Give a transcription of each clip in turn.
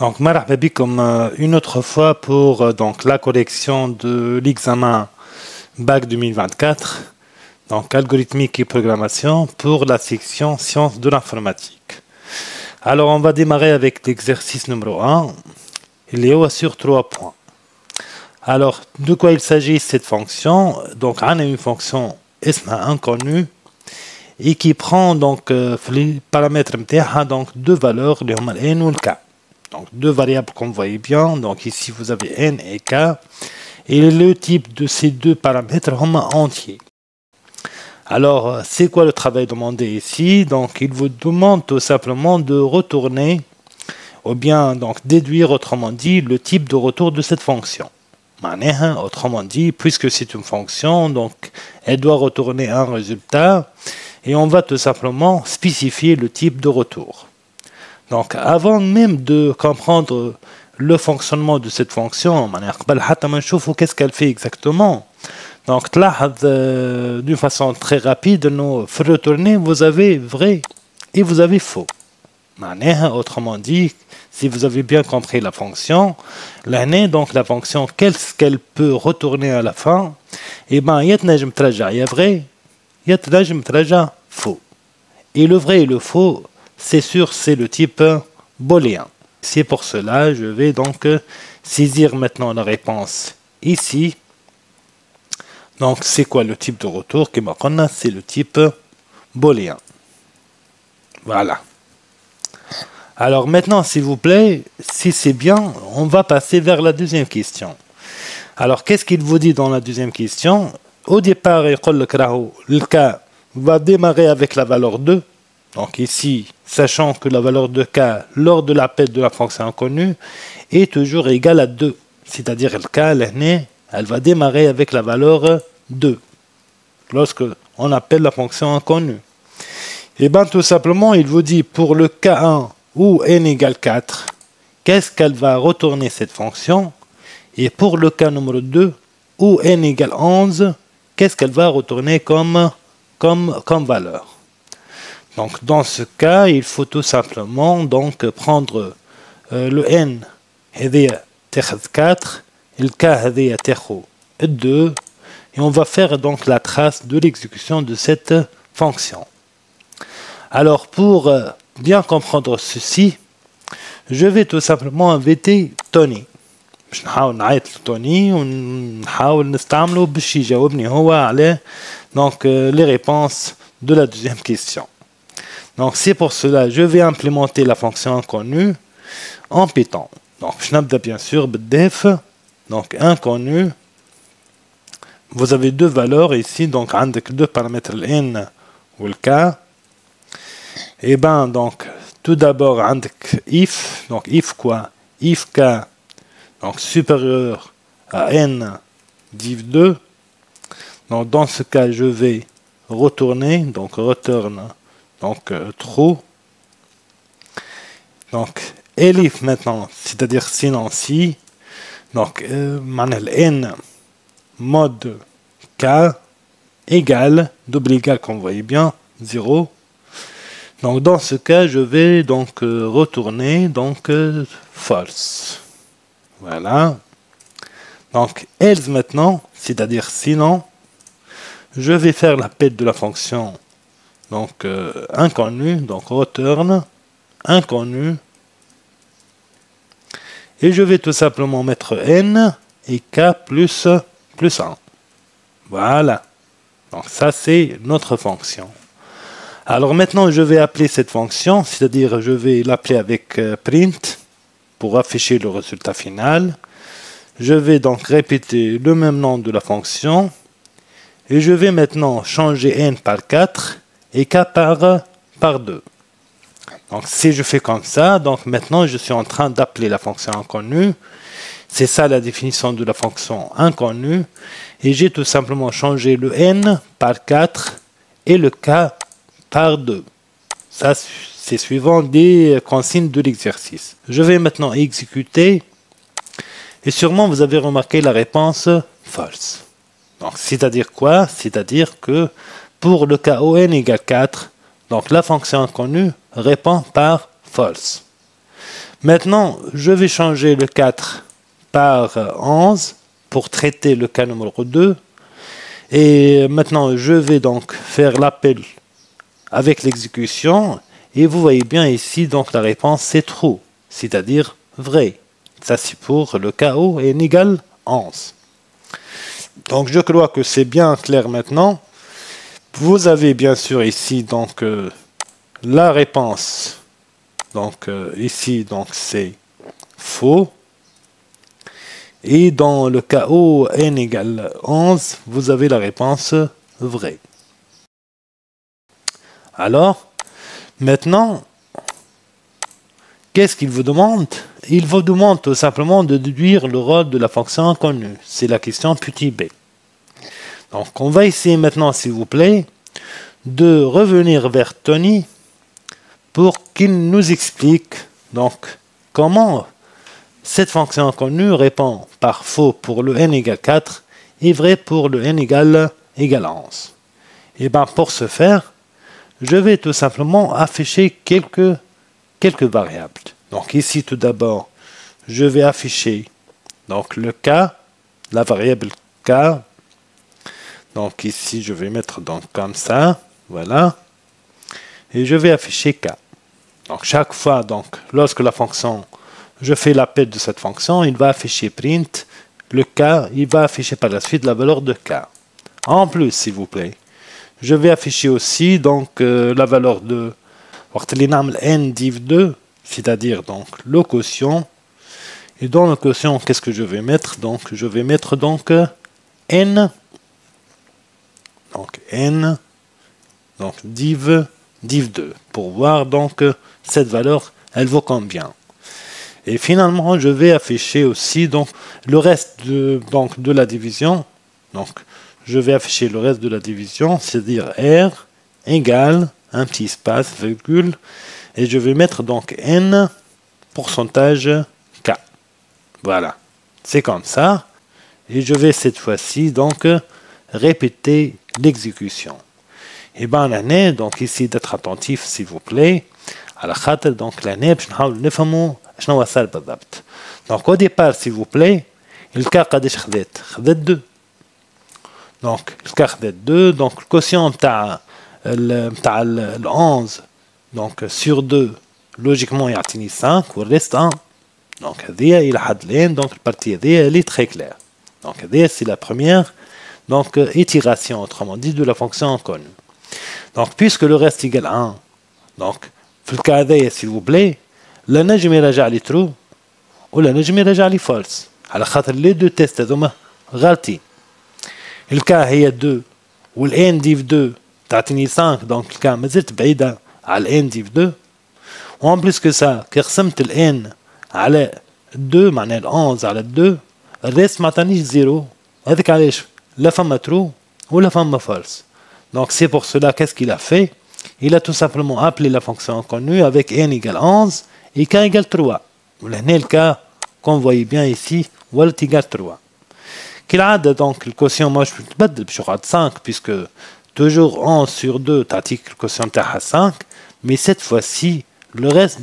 Donc, marhaba bikum une autre fois pour donc, la collection de l'examen Bac 2024, donc algorithmique et programmation pour la section sciences de l'informatique. Alors, on va démarrer avec l'exercice numéro 1. Il est sur 3 points. Alors, de quoi il s'agit cette fonction? Donc, on a une fonction inconnue et qui prend donc les paramètres donc deux valeurs, le n ou le k. Donc, deux variables comme vous voyez bien. Donc, ici, vous avez n et k. Et le type de ces deux paramètres entiers. Alors, c'est quoi le travail demandé ici? Donc, il vous demande tout simplement de retourner, ou bien donc déduire, autrement dit, le type de retour de cette fonction. Autrement dit, puisque c'est une fonction, donc elle doit retourner un résultat, et on va tout simplement spécifier le type de retour. Donc, avant même de comprendre le fonctionnement de cette fonction, qu'est-ce qu'elle fait exactement? Donc, là, d'une façon très rapide, nous retourner, vous avez vrai et vous avez faux. Autrement dit, si vous avez bien compris la fonction, donc la fonction, qu'est-ce qu'elle peut retourner à la fin? Eh bien, il y a vrai, il y a faux. Et le vrai et le faux, c'est sûr, c'est le type booléen. C'est pour cela, je vais donc saisir maintenant la réponse ici. Donc, c'est quoi le type de retour? C'est le type booléen. Voilà. Alors maintenant, s'il vous plaît, si c'est bien, on va passer vers la deuxième question. Alors, qu'est-ce qu'il vous dit dans la deuxième question? Au départ, le cas va démarrer avec la valeur 2. Donc ici, sachant que la valeur de k lors de l'appel de la fonction inconnue est toujours égale à 2. C'est-à-dire le k, elle va démarrer avec la valeur 2 lorsque on appelle la fonction inconnue. Et bien tout simplement, il vous dit pour le k1 où n égale 4, qu'est-ce qu'elle va retourner cette fonction? Et pour le cas numéro 2 où n égale 11, qu'est-ce qu'elle va retourner comme valeur? Donc, dans ce cas, il faut tout simplement donc prendre le n هذيا تاخذ 4 et le k هذيا تاخذ 2 et on va faire donc la trace de l'exécution de cette fonction. Alors, pour bien comprendre ceci, je vais tout simplement inviter Tony. باش نحاول نعيط لتوني ونحاول نستعمله باش يجاوبني هو على donc les réponses de la deuxième question. Donc, c'est pour cela je vais implémenter la fonction inconnue en Python. Donc, je n'abda bien sûr def, donc inconnu. Vous avez deux valeurs ici, donc avec deux paramètres le n ou le k. Et ben donc tout d'abord avec if, donc if quoi? If k donc supérieur à n div 2. Donc dans ce cas je vais retourner, donc return donc true. Donc elif maintenant, c'est-à-dire sinon si, donc n mode k égale, double égal comme vous voyez bien, 0. Donc dans ce cas, je vais donc retourner donc false. Voilà. Donc else maintenant, c'est-à-dire sinon, je vais faire l'appel de la fonction donc inconnue, donc return inconnu. Et je vais tout simplement mettre n et k plus 1. Voilà. Donc ça c'est notre fonction. Alors maintenant je vais appeler cette fonction, c'est-à-dire je vais l'appeler avec print pour afficher le résultat final. Je vais donc répéter le même nom de la fonction et je vais maintenant changer n par 4 et k par 2. Donc si je fais comme ça, donc maintenant je suis en train d'appeler la fonction inconnue. C'est ça la définition de la fonction inconnue. Et j'ai tout simplement changé le n par 4 et le k par 2. Ça, c'est suivant des consignes de l'exercice. Je vais maintenant exécuter. Et sûrement, vous avez remarqué la réponse false. Donc, c'est-à-dire quoi? C'est-à-dire que pour le cas où n égale 4, donc la fonction inconnue répond par false. Maintenant, je vais changer le 4 par 11 pour traiter le cas numéro 2. Et maintenant, je vais donc faire l'appel avec l'exécution. Et vous voyez bien ici, donc la réponse c'est true, c'est-à-dire vrai. Ça c'est pour le cas où n égale 11. Donc je crois que c'est bien clair maintenant. Vous avez bien sûr ici donc la réponse. Donc ici donc c'est faux. Et dans le cas où n égale 11, vous avez la réponse vraie. Alors, maintenant, qu'est-ce qu'il vous demande? Il vous demande tout simplement de déduire le rôle de la fonction inconnue. C'est la question petit b. Donc, on va essayer maintenant, s'il vous plaît, de revenir vers Tony pour qu'il nous explique donc comment cette fonction inconnue répond par faux pour le n égale 4 et vrai pour le n égale 11. Et bien, pour ce faire, je vais tout simplement afficher quelques variables. Donc ici, tout d'abord, je vais afficher donc le k, la variable k. Donc ici, je vais mettre donc comme ça, voilà. Et je vais afficher k. Donc chaque fois, donc, lorsque la fonction, je fais l'appel de cette fonction, il va afficher print le k, il va afficher par la suite la valeur de k. En plus, s'il vous plaît, je vais afficher aussi donc la valeur de n div 2, c'est-à-dire donc le quotient. Et dans le quotient, qu'est-ce que je vais mettre? Donc je vais mettre donc n, donc div 2 pour voir donc cette valeur elle vaut combien. Et finalement je vais afficher aussi donc le reste de la division. Donc je vais afficher le reste de la division, c'est-à-dire R égale un petit espace, virgule, et je vais mettre donc N pourcentage K. Voilà, c'est comme ça. Et je vais cette fois-ci donc répéter l'exécution. Et bien l'année, donc ici d'être attentif s'il vous plaît, à la خاطر donc l'année باش نحاول نفهموا شنو صار بالضبط. Donc au départ s'il vous plaît, le cas قداش خدات 2. Donc, le cas de 2, donc le quotient le 11, donc sur 2, logiquement il y a 5, ou le reste 1. Donc, il a donc la partie elle est très claire. Donc, c'est la première donc, itération, autrement dit, de la fonction inconnue. Donc, puisque le reste égale 1, donc, في الكا هذايا s'il vous plaît, لا نجم يرجع لي true ولا نجم يرجع لي false. على خاطر les deux tests هذوما غالطين. Le cas هي 2 والان ديف 2 تعطيني 5 دونك الكا مازلت بعيده على الان ديف 2 وان بليس كو سا كي قسمت الان على 2 معناها ال 11 على 2 الريست ما عطانيش زيرو هذاك علاش لا فما ترو ولا فما فالس. Donc c'est pour cela qu'est-ce qu'il a fait? Il a tout simplement appelé la fonction inconnue avec n égale 11 et k égale 3. ولهنا le cas qu'on voyait bien ici ولت égale 3. كالعادة donc le quotient moi je peux تبدل باش يقعد 5 puisque toujours 11 sur 2 تعطيك le quotient تاعها 5 mais cette fois-ci le reste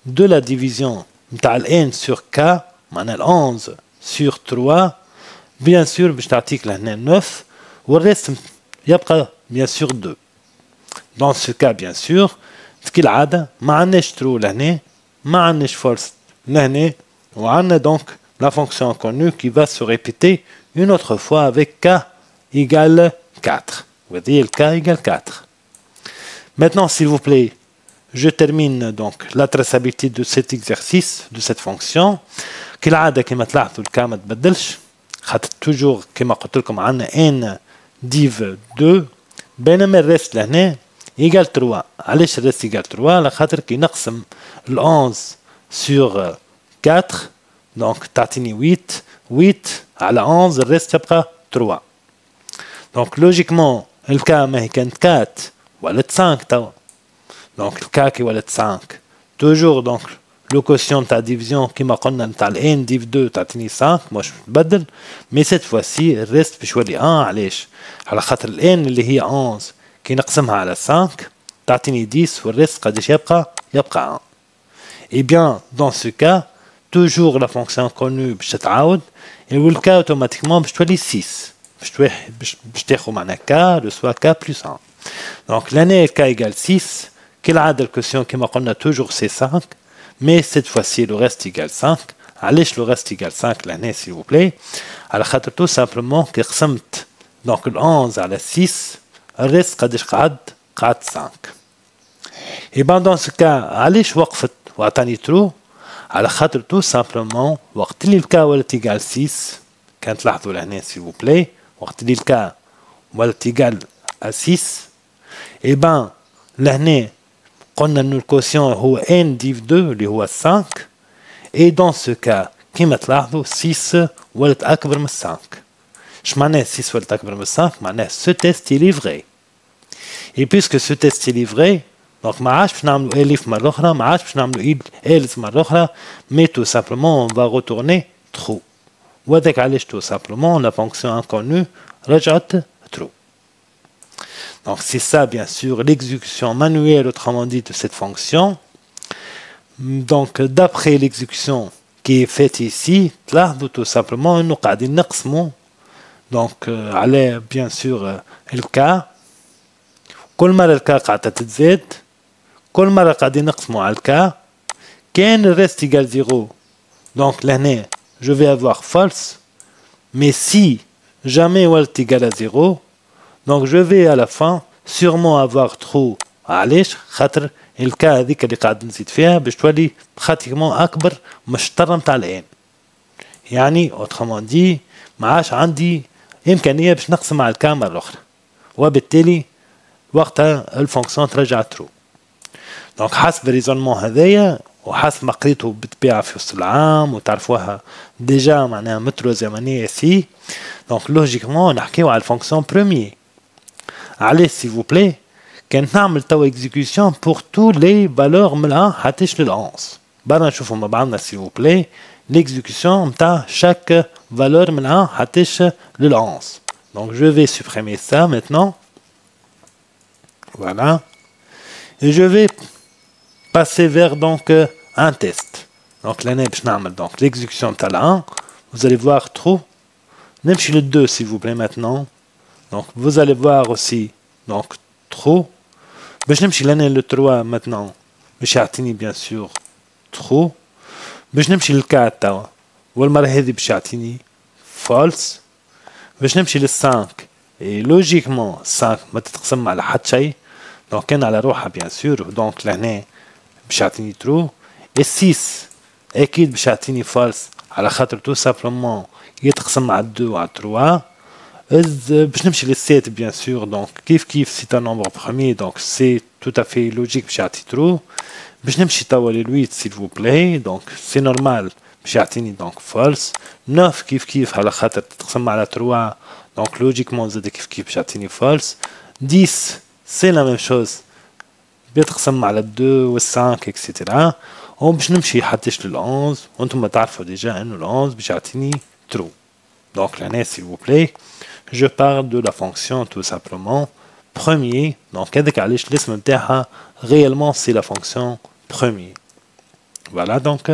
de la division نتاع n sur k معناها 11 sur 3 bien sûr باش تعطيك لهنا 9 والرست يبقى bien sûr 2. Dans ce cas bien sûr كالعادة ما عندناش true لهنا ما عندناش false لهنا وعندنا donc la fonction inconnue qui va se répéter une autre fois avec k égale 4. Vous voyez, le k égale 4. Maintenant, s'il vous plaît, je termine donc la traçabilité de cet exercice, de cette fonction. كالعادة كما تلاحظوا الك ما تبدلش خاطر toujours كما قلت لكم عندنا n div 2 بينما الريست لهنا égale 3. علاش الريست égale 3؟ على خاطر كي نقسم ال 11 sur 4 donc تعطيني 8 على 11 الريست يبقى 3. donc logiquement الكا ما هي كانت 4 ولات 5 توا. donc الكا كي ولات 5 toujours donc le quotient تاع division كيما قلنا نتاع n div 2 تعطيني 5 مش نبدل mais cette fois-ci الريست باش يولي 1. علاش؟ على خاطر n اللي هي 11 كي نقسمها على 5 تعطيني 10 والريست قداش يبقى 1. Eh bien, dans ce cas, toujours la fonction connue باش تتعاود et le cas automatiquement باش تولي 6 باش تاخذ معنا k le soit k plus 1. Donc l'année k égale 6 كالعادة الكوسيون كما قلنا toujours c'est 5 mais cette fois-ci le reste égale 5. علاش le reste égale 5 l'année s'il vous plaît على خاطر tout simplement كي قسمت donc ال 11 على 6 الريست قداش قعد 5. Et ben dans ce cas علاش وقفت وعطاني true على خاطر tout simplement وقت اللي الكا ولات ايجال 6 كانت تلاحظوا لهنا s'il vous plaît وقت اللي الكا ولات ايجال 6 et ben لهنا قلنا انه الكوسيون هو n div 2 اللي هو 5 et dans ce cas كما تلاحظوا 6 ولات اكبر من 5. اش معناه 6 ولات اكبر من 5 معناه ce test il est vrai. Et puisque ce test il est vrai donc ما عادش باش نعملوا elif مرة أخرى ما عادش باش نعملوا else مرة أخرى mais tout simplement on va retourner true. وهذاك علاش tout simplement la fonction inconnue رجعت true. Donc c'est ça bien sûr l'exécution manuelle autrement dit de cette fonction. Donc d'après l'exécution qui est faite ici تلاحظوا tout simplement إنه قاعدين نقسموا donc على bien sûr الكا كل مرة الكا قاعدة تتزاد كل مرة قاعدين نقسموا على الكا كان الريست égal 0 donc لهنا je vais avoir false mais si jamais ولت égal à 0 donc je vais à la fin sûrement avoir true. علاش خاطر الكا هذيك اللي قاعد نزيد فيها باش تولي pratiquement أكبر من الشطر متاع الان يعني autrement dit ما عادش عندي إمكانية باش نقسم على الكا مرة أخرى وبالتالي وقتها الفونكسيون ترجع true. دونك حسب الريزونمون هذايا وحسب ما قريته بالطبيعة في وسط العام وتعرفوها ديجا معناها مترو زمنية سي دونك لوجيكمون نحكيو على الفونكسيون بروميي. علاش سي فو بلاي كانت نعمل توا اكزيكيوشن بور تو لي فالور من 1 حتىش لل 11 برا نشوفو مع بعضنا سي فو بلاي l'exécution نتاع chaque valeur من 1 حتىش لل 11. Donc je vais supprimer ça maintenant. Voilà. Et je vais passer vers donc un test. Donc l'année باش نعمل donc l'exécution تاع 1. Vous allez voir true. نمشي le 2 s'il vous plaît maintenant. Donc vous allez voir aussi donc true. باش نمشي l'année le 3 maintenant. باش يعطيني bien sûr true. باش نمشي لل 4 توا. والمرة هذه باش يعطيني false. باش نمشي لل 5 et logiquement 5 ما تتقسم على حد شيء. Donc كان على روحها bien sûr. Donc لهنا باش يعطيني true. et 6 اكيد باش يعطيني false على خاطر tout simplement يتقسم على 2 وعلى 3. باش نمشي لل 7 bien sûr. Donc كيف c'est un nombre premier donc c'est tout à fait logique باش يعطي true. باش نمشي توا لل 8 s'il vous plaît. Donc c'est normal باش يعطيني donc false. 9 كيف على خاطر تتقسم على 3 donc logiquement زاد كيف باش يعطيني false. 10 c'est la même chose بيتقسم على 2 و 5 etc. وباش نمشي حتىش لل 11 وانتم تعرفوا ديجا انه ال 11 باش يعطيني true. Donc l'année s'il vous plaît je parle de la fonction tout simplement premier. Donc هذاك علاش الاسم نتاعها réellement c'est la fonction premier. Voilà donc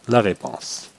la réponse.